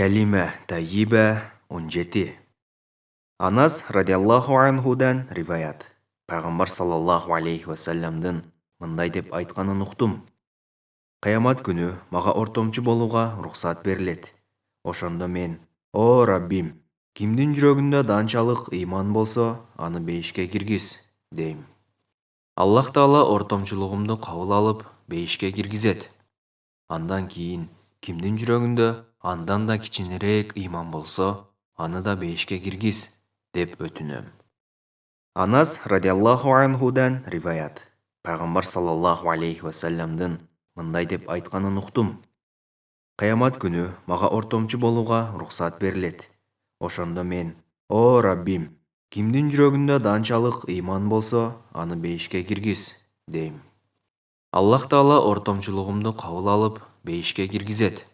Кәлимә тайиба 17. Анас радиаллаху анхудан риваят. Пайғамбар саллаллаху алейхи вассаламдың мындай деп айтқанын ұқтым. Қиямат күні маға ортомчу болуға рұқсат берілет. Ошондо мен, о Раббим, кимдин жүрөгүндө данчалык иман болсо, аны бейишке киргиз, дейм. Аллах Таала ортомчулугумду кабыл алып, бейишке киргизет. Андан кийин кимдин жүрөгүндө андан да кичинерээк иман болсо, аны да бейишке киргиз, деп өтүнөм. Анас радиаллаху анхудан риваят. Пайғамбар саллаллаху алейхи вассаламдың мындай деп айтқанын ұқтым. Қиямат күні маға ортомчу болуға рұқсат берілет. Ошондо мен, о Раббим, кимдин жүрөгүндө данчалык иман болсо, аны бейишке киргиз, дейм. Аллах Таала ортомчулугумду кабыл алып, бейишке киргизет.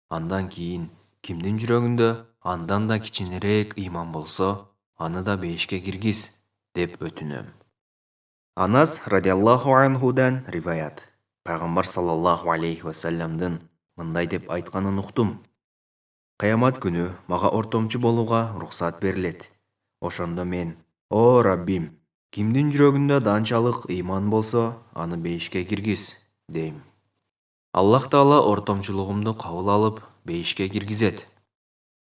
Андан кийин кимдин жүрөгүндө андан да кичинерээк иман болсо, аны да бейишке киргиз, деп өтүнөм. Анас радиаллаху анхудан риваят. Пайғамбар саллаллаху алейхи вассаламдың мындай деп айтқанын ұқтым. Қиямат күні маға ортомчу болуға рұқсат берілет. Ошондо мен, о Раббим, кимдин жүрөгүндө данчалык иман болсо, аны бейишке киргиз, дейм. Аллах Таала ортомчулугумду кабыл алып, бейишке киргизет.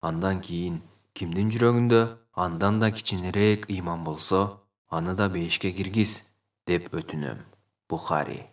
Андан кийин кимдин жүрөгүндө андан да кичинерээк иман болсо, аны да бейишке киргиз, деп өтүнөм. Бухари.